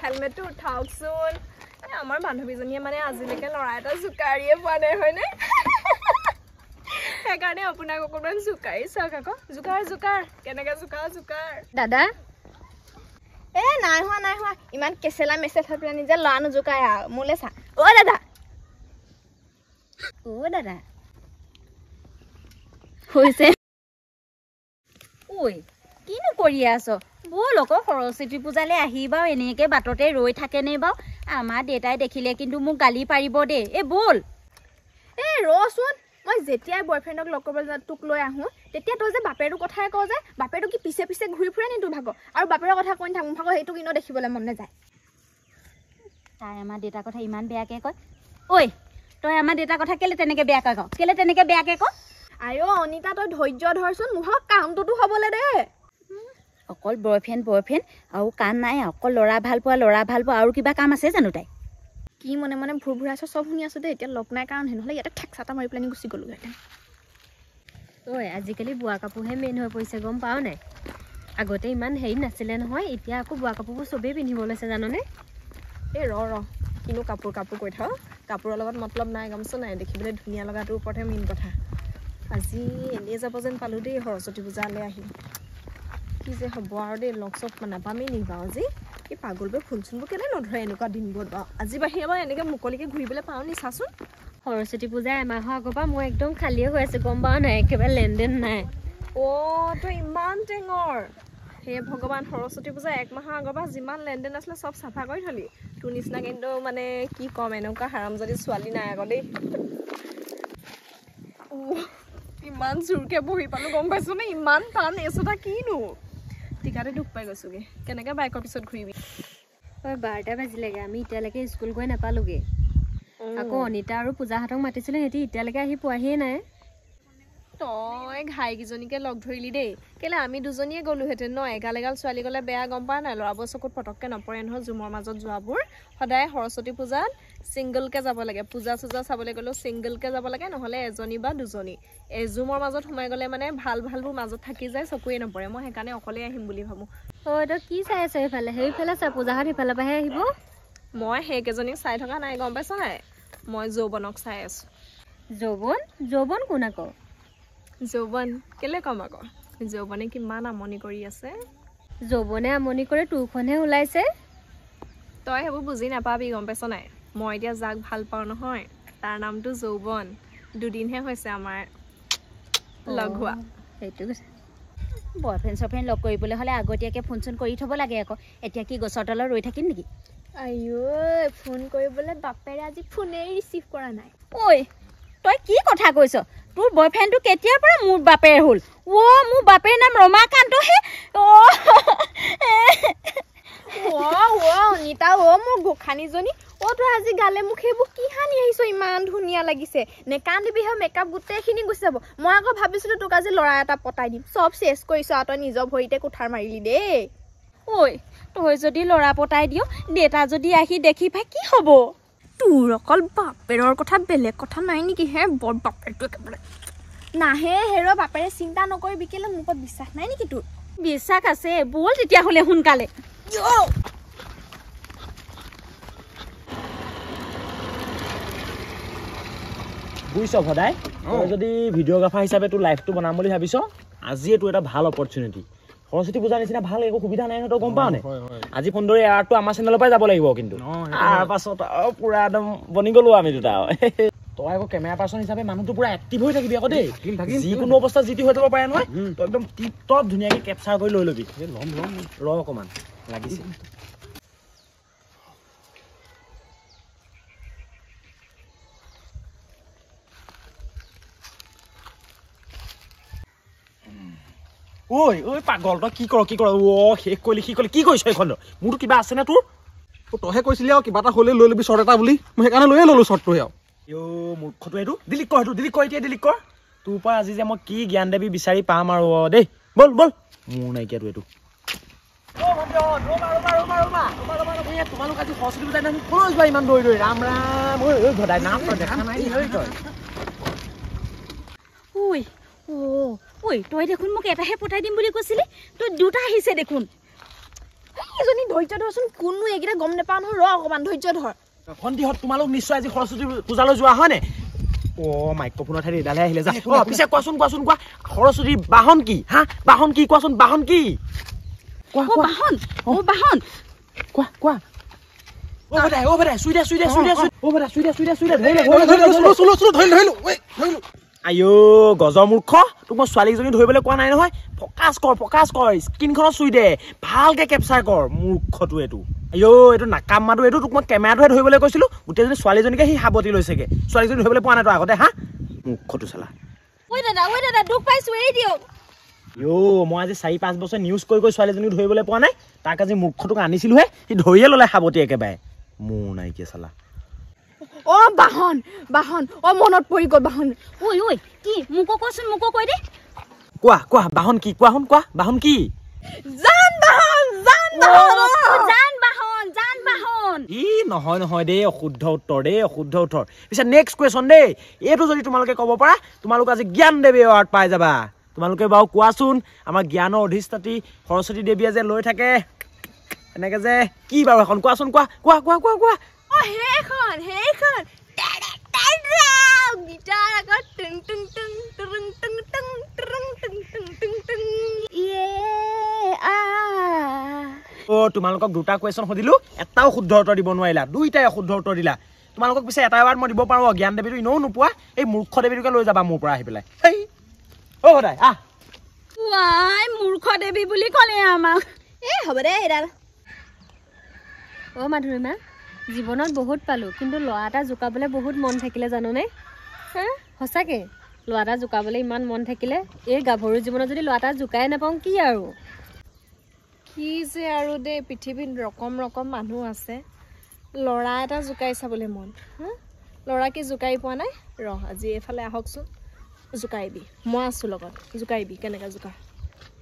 হেলমেটটো উঠাওকচোন আমাৰ বান্ধৱীজনীয়ে মানে আজিলৈকে ল'ৰা এটা জোকাৰিয়ে পোৱা নাই হয়নে সেইকাৰণে আপোনাক অকণমান জোকাৰি চাওক আকৌ জোকাৰ কেনেকৈ জোকাৰ দাদা নাই হোৱা ইমান কেঁচেলা মেছেজ হৈ পেলাই নিজে ল'ৰা নোজোকাই আৰু মোলৈ চা দাদা হৈছে ঐ কিনো কৰি আছ বল আকৌ সৰস্বতী পূজালৈ আহিবা এনেকৈ বাটতে ৰৈ থাকেনে বাৰু আমাৰ দেউতাই দেখিলে কিন্তু মোক গালি পাৰিব দেই বল ৰচোন মই যেতিয়াই বয়ফ্ৰেণ্ডক লগ কৰিবলৈ তোক লৈ আহোঁ তেতিয়া তই যে বাপেৰৰ কথাই কওঁ যে বাপেৰটো কি পিছে পিছে ঘূৰি ফুৰে নি তোৰ ভাগৰ আৰু বাপেৰৰ কথা কৈ থাক মোৰ ভাগৰ সেইটো কিন্তু দেখিবলৈ মন নাযায় তাই আমাৰ দেউতাৰ কথা ইমান বেয়াকৈ কয় ঐ তই আমাৰ দেউতাৰ কথা কেলে তেনেকৈ বেয়াকৈ কওঁ আই অনিতা তই ধৈৰ্য ধৰচোন মোৰ ভাগৰ কামটোতো হ'বলৈ দে অকল বয়ফ্ৰেণ্ড আৰু কাম নাই অকল ল'ৰা ভাল পোৱা আৰু কিবা কাম আছে জানো তাই কি মনে মনে ভুৰ আছ চব শুনি আছো দেই এতিয়া লগ নাই কাৰণ নহ'লে ইয়াতে ঠেকচাটা মাৰি পেলাই গুচি গ'লোহেঁতেন আজিকালি বোৱা কাপোৰহে মেইন হৈ পৰিছে গম পাওঁ নাই আগতে ইমান হেৰি নাছিলে নহয় এতিয়া আকৌ বোৱা কাপোৰবোৰ চবেই পিন্ধিব লৈছে জাননে ৰ কিনো কাপোৰ কৈ থাও কাপোৰৰ লগত মতলব নাই গমছো নাই দেখিবলৈ ধুনীয়া লগাটোৰ ওপৰতহে মেইন কথা আজি এনেই যাব যেন পালোঁ দেই সৰস্বতী পূজালৈ আহি কি যে হ'ব আৰু দেই লগ চগ নাপামেই নি বাৰু আজি এই পাগলবোৰ ফুল চুলবোৰ কেলে নধৰে এনেকুৱা দিনবোৰত বাৰু আজি বাহিৰে বাৰু এনেকৈ মুকলিকৈ ঘূৰিবলৈ পাওঁ নি চাচোন সৰস্বতী পূজা এমাহৰ আগৰ পৰা মই একদম খালীয়ে হৈ আছোঁ গম পাওঁ নাই একেবাৰে লেনদেন নাই তই ইমান টেঙৰ হে ভগৱান সৰস্বতী পূজা 1 মাহৰ আগৰ পৰা যিমান লেনদেন আছিলে চব চাফা কৰি থলি তোৰ নিচিনা কিন্তু মানে কি ক'ম এনেকুৱা হাৰাম যদি ছোৱালী নাই আকৌ দেই ইমান জোৰকৈ বহি পালোঁ গম পাইছোঁ নে ইমান টান এচটা কিনো টিকাতে দুখ পাই গৈছোগে কেনেকৈ বাইকৰ পিছত ঘূৰিবি 12টা বাজিলেগে আমি এতিয়ালৈকে স্কুল গৈ নাপালোগে আকৌ অনিতা আৰু পূজাহঁতক মাতিছিলে সিহঁতি এতিয়ালৈকে আহি পোৱাহিয়ে নাই তই ঘাইকেইজনীকে লগ ধৰিলি দেই কেলে আমি দুজনীয়ে গ'লোহেঁতেন ন এগাল ছোৱালী গ'লে বেয়া গম পোৱা নাই ল'ৰাবোৰ চকুত পটককৈ নপৰে নহয় জুমৰ মাজত যোৱাবোৰ সদায় সৰস্বতী পূজাত ছিংগলকৈ যাব লাগে পূজা চূজা চাবলৈ গ'লেও ছিংগলকৈ যাব লাগে নহ'লে এজনী বা দুজনী এজুমৰ মাজত সোমাই গ'লে মানে ভালবোৰ মাজত থাকি যায় চকুৱে নপৰে মই সেইকাৰণে অকলে আহিম বুলি ভাবোঁ তই কি চাই আছ সেইফালে চা পূজাহঁত সিফালৰ পৰাহে আহিব মই সেইকেইজনীক চাই থকা নাই গম পাইছ নাই মই যৌৱনক চাই আছোঁ যৌৱন কোন আকৌ যৌৱন কেলে কম আকৌ যৌৱনে কিমান আমনি কৰি আছে যৌৱনে আমনি কৰে তোৰখনহে ওলাইছে তই সেইবোৰ বুজি নাপাবি গম পাইছ নাই মই এতিয়া যাক ভাল পাওঁ নহয় তাৰ নামটো যৌৱন দুদিনহে হৈছে আমাৰ লগ হোৱা সেইটো বয়ফ্ৰেণ্ড লগ কৰিবলৈ হ'লে আগতীয়াকৈ ফোন চোন কৰি থ'ব লাগে আকৌ এতিয়া কি গছৰ তলত ৰৈ থাকিম নেকি ফোন কৰিবলৈ বাপেৰে আজি ফোনেই ৰিচিভ কৰা নাই তই কি কথা কৈছ তোৰ বয়ফ্ৰেণ্ডটো কেতিয়াৰ পৰা মোৰ বাপেৰ হ'ল মোৰ বাপেৰ নাম ৰমাকান্তহে অনিতা মোৰ গোখানীজনী তই আজি গালে মোক সেইবোৰ কি সানি আহিছ ইমান ধুনীয়া লাগিছে নেকান্দিবি মেকআপ গোটেইখিনি গুচি যাব মই আকৌ ভাবিছিলোঁ তোক আজি ল'ৰা এটা পতাই দিম চব চেছ কৰিছ আৰু তই নিজৰ ভৰিতে কুঠাৰ মাৰিলি দেই তই যদি ল'ৰা পতাই দিয় দেউতা যদি আহি দেখি পাই কি হ'ব তোৰ অকল বাপেৰৰ কথা বেলেগ কথা নাই নেকি বৰ বাপেৰটো একেবাৰে নাহে বাপেৰে চিন্তা নকৰিবি কেলে মোৰ ওপৰত বিশ্বাস নাই নেকি তোৰ বিশ্বাস আছে বল তেতিয়াহ'লে সোনকালে বুজিছ সদায় তই যদি ভিডিঅ'গ্ৰাফাৰ হিচাপে তোৰ লাইফটো বনাম বুলি ভাবিছ আজি এইটো এটা ভাল অপৰচুনিটি সৰস্বতী পূজাৰ নিচিনা ভাল একো সুবিধা নাই নহয় তই গম পাৱ নে আজি ফোনদৰে এয়াৰটো আমাৰ চেনেলৰ পৰাই যাব লাগিব কিন্তু তাৰপাছত পুৰা একদম বনি গ'লো আমি দুটা তই আকৌ কেমেৰা পাৰ্চন হিচাপে মানুহটো পুৰা এক্টিভ হৈ থাকিবি আকৌ দেই যিকোনো অৱস্থাত যি টি হৈ যাব পাৰে নহয় তই একদম টিপ টপ ধুনীয়াকৈ কেপচাৰ কৰি লৈ ল'বি ৰ অকণমান লাগিছে পাগল তই কি কৰ শেষ কৰিলি কি কৰিছ এইখন মোৰতো কিবা আছে নে তোৰ তইহে কৈছিলি আৰু কিবা এটা হ'লে লৈ ল'বি শ্বৰ্ট এটা বুলি মই সেইকাৰণে লৈয়ে ল'লো শ্বৰ্টটো মূৰ্খটো এইটো ডিলিট কৰ এতিয়া ডিলিট কৰ তোৰ পৰা আজি যে মই কি জ্ঞান দেৱী বিচাৰি পাম আৰু দেই বল মোৰ নাইকিয়াটো এইটো তোমালোক আজি সৰস্বতী পূজাৰ দিনাখন কলৈ যোৱা ইমান দৌৰি ৰাম ঘটাই নাম দেখা নাই তই দেখোন মোক এটাহে পঠাই দিম বুলি কৈছিলি তই দুটা আহিছে দেখোন এজনী ধৈৰ্য ধৰচোন কোনো এইকেইটা গম নাপাওঁ নহয় ৰ অকণমান ধৈৰ্য ধৰ ভণ্টিহঁত তোমালোক নিশ্চয় আজি সৰস্বতী পূজালৈ যোৱা হয় নে মাইক্ৰফোনৰ ঠাইত এডালে আহিলে যা পিছে কোৱাচোন কোৱা সৰস্বতীৰ বাহন কি হা বাহন কি কোৱাচোন বাহন কি বাহন কোৱা আইও গজৰ মূৰ্খ তোক মই ছোৱালীজনী ধৰিবলৈ কোৱা নাই নহয় ফকাচ কৰ স্ক্ৰীনখনত চুই দে ভালকে কেপচাৰ কৰ মূৰ্খটো এইটো আইও এইটো নাকামাটো এইটো তোক মই কেমেৰাটোহে ধৰিবলৈ কৈছিলো গোটেইজনী ছোৱালীজনীকে সি সাৱটি লৈছেগে ছোৱালীজনী ধৰিবলৈ পোৱা নাই তই আগতে হা মূৰ্খটো চালা দাদা দুখ পাইছো এৰি দিয়ক মই আজি 4-5 বছৰ নিউজ কৰি ছোৱালীজনী ধৰিবলৈ পোৱা নাই তাক আজি মূৰ্খটোক আনিছিলোহে সি ধৰিয়ে ল'লে সাৱটি একেবাৰে মোৰ নাইকিয়া চালা বাহন মনত পৰি গ'ল বাহন ঐ কি মোকো কচোন মোকো কৈ দে কোৱা বাহন কি কোৱা বাহন কি যান বাহন ই নহয় দেই অশুদ্ধ উত্তৰ পিছে নেক্সট কুৱেশ্যন দেই এইটো যদি তোমালোকে ক'ব পাৰা তোমালোকে আজি জ্ঞান দেৱী এৱাৰ্ড পাই যাবা তোমালোকে বাৰু কোৱাচোন আমাৰ জ্ঞানৰ অধিষ্ঠাত্ৰী সৰস্বতী দেৱীয়ে যে লৈ থাকে এনেকে যে কি বাৰু এখন কোৱাচোন কোৱা সেইখন গিটাৰ আগত টুং টুং টুং টুং টুং টুং টুং টুং টুং টুং টুং তোমালোকক দুটা কুৱেশ্যন সুধিলো এটাও শুদ্ধ উত্তৰ দিব নোৱাৰিলা দুইটাই অশুদ্ধ উত্তৰ দিলা তোমালোকক পিছে এটা এৱাৰ্ড মই দিব পাৰো জ্ঞান দেৱীটো এনেও নোপোৱা এই মূৰ্খ দেৱীটোকে লৈ যাবা মোৰ পৰা আহি পেলাই সদায় মূৰ্খ দেৱী বুলি ক'লে আমাক হ'ব দে এডাল মাধুৰিমা জীৱনত বহুত পালোঁ কিন্তু ল'ৰা এটা জোকাবলৈ বহুত মন থাকিলে জাননে সঁচাকৈ ল'ৰা এটা জোকাবলৈ ইমান মন থাকিলে এই গাভৰু জীৱনত যদি ল'ৰা এটা জোকাই নাপাওঁ কি আৰু কি যে আৰু দেই পৃথিৱীত ৰকম মানুহ আছে ল'ৰা এটা জোকাই চাবলৈ মন ল'ৰা কি জোকাই পোৱা নাই আজি এইফালে আহকচোন জোকাইবি মই আছোঁ লগত জোকাইবি কেনেকৈ জোকা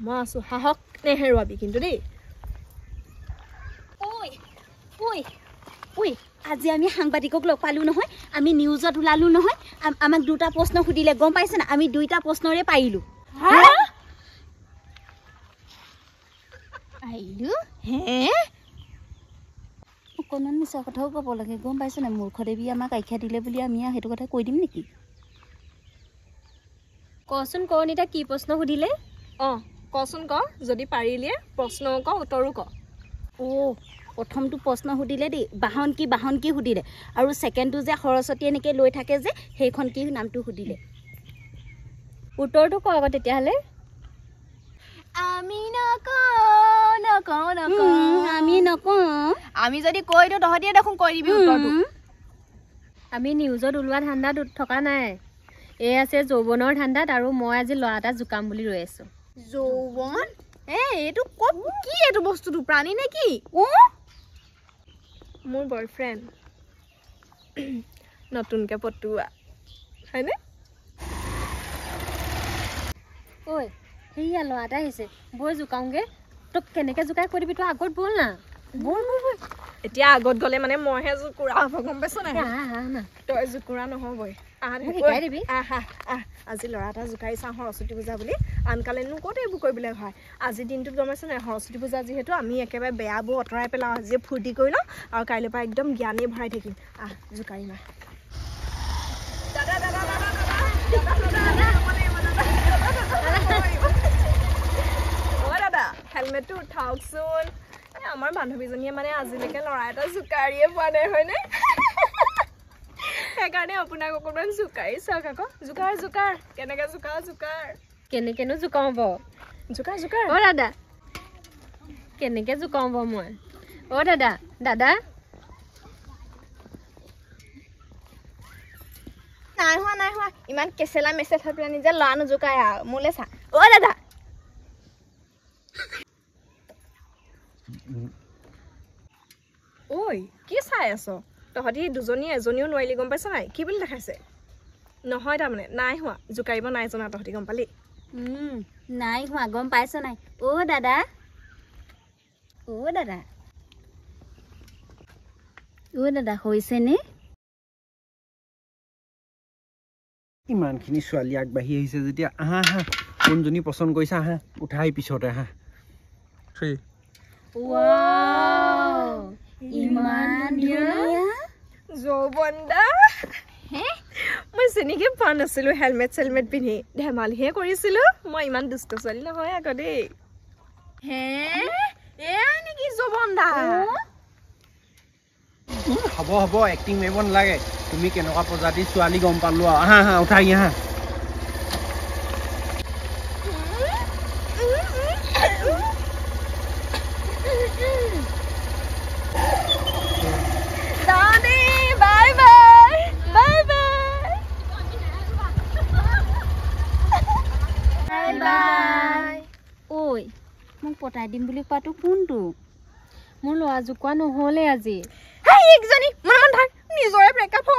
মই আছোঁ সাহস নেহেৰুৱাবি কিন্তু দেই ঐ আজি আমি সাংবাদিকক লগ পালোঁ নহয় আমি নিউজত ওলালোঁ নহয় আমাক দুটা প্ৰশ্ন সুধিলে গম পাইছে না আমি দুইটা প্ৰশ্নৰে পাৰিলোঁ অকণমান মিছা কথাও ক'ব লাগে গম পাইছে না মূৰ্খ দেৱী আমাক আখ্যা দিলে বুলি আমি সেইটো কথা কৈ দিম নেকি কচোন কণিতা কি প্ৰশ্ন সুধিলে কচোন ক যদি পাৰিলিয়ে প্ৰশ্নও ক উত্তৰো ক প্ৰথমটো প্ৰশ্ন সুধিলে দেই বাহন কি সুধিলে আৰু ছেকেণ্ডটো যে সৰস্বতী এনেকৈ লৈ থাকে যে সেইখন কি নামটো সুধিলে উত্তৰটো ক আকৌ তেতিয়াহ'লে আমি নকওঁ আমি যদি কৈ দিওঁ তহঁতিয়ে দেখোন কৈ দিবি উত্তৰটো আমি নিউজত ওলোৱা ধান্দাত থকা নাই এই আছে যৌৱনৰ ধান্দাত আৰু মই আজি ল'ৰা এটা জোকাম বুলি ৰৈ আছোঁ যৌৱন এইটো ক'ত কি এইটো বস্তুটো প্ৰাণী নে কি মোৰ বয়ফ্ৰেণ্ড নতুনকৈ পটোৱা হয়নে ঐ সেয়া ল'ৰা এটা আহিছে বৈ জোকাওঁগৈ তোক কেনেকৈ জোকাই কৈ দিবি তই আগত ব'ল না ব'ল এতিয়া আগত গ'লে মানে মইহে জোকুৰা হ'ব গম পাইছ নাই তই জোকুৰা নহ'বই শিকাই দিবি আজি ল'ৰা এটা জোকাই চাওঁ সৰস্বতী পূজা বুলি আনকালেনো ক'ত এইবোৰ কৰিবলৈ হয় আজিৰ দিনটোত গম পাইছ নাই সৰস্বতী পূজা যিহেতু আমি একেবাৰে বেয়াবোৰ আঁতৰাই পেলাওঁ আজিয়ে ফূৰ্তি কৰি লওঁ আৰু কাইলৈৰ পৰা একদম জ্ঞানেই ভৰাই থাকিম জোকাৰি মা দাদা হেলমেটটো উঠাওকচোন আমাৰ বান্ধৱীজনীয়ে মানে আজিলৈকে ল'ৰা এটা জোকাৰিয়ে পোৱা নাই হয়নে সেইকাৰণে আপোনাক অকণমান জোকাৰি চাওক আকৌ জোকাৰ কেনেকৈ কেনেকৈনো জোকাওঁ বাৰু জোকাৰ দাদা কেনেকৈ জোকাওঁ বাৰু মই দাদা নাই হোৱা ইমান কেঁচেলা মেছেজ হৈ পেলাই নিজে ল'ৰা নোজোকাই আৰু মোলৈ চা দাদা ঐ কি চাই আছ তহঁতি দুজনী এজনীও নোৱাৰিলি গম পাইছ নাই কি বুলি দেখাইছে নহয় তাৰমানে নাই হোৱা জোকাৰিব নাই জনা তহঁতি গম পালি নাই হোৱা গম পাইছ নাই দাদা হৈছেনে ইমানখিনি ছোৱালী আগবাঢ়ি আহিছে যেতিয়া আহা কোনজনী পচন্দ কৰিছা আহা উঠাই পিছতে আহা 3 ৱাও ইমান ধুনীয়া যৌবনদা মই চিনিকে পোৱা নাছিলো হেলমেট চেলমেট পিন্ধি ধেমালিহে কৰিছিলো মই ইমান দুষ্ট ছোৱালী নহয় আকৌ দেই হে এয়া নেকি যৌবনদা হ'ব হ'ব এক্টিং মাৰিব নালাগে তুমি কেনেকুৱা প্ৰজাতিৰ ছোৱালী গম পালো আৰু আহা আহা উঠাই আহা ঐ মোক পতাই দিম বুলি কোৱাটো কোনটো মোৰ ল'ৰা জোকোৱা নহ'লে আজি নিজৰে ব্ৰেকআপ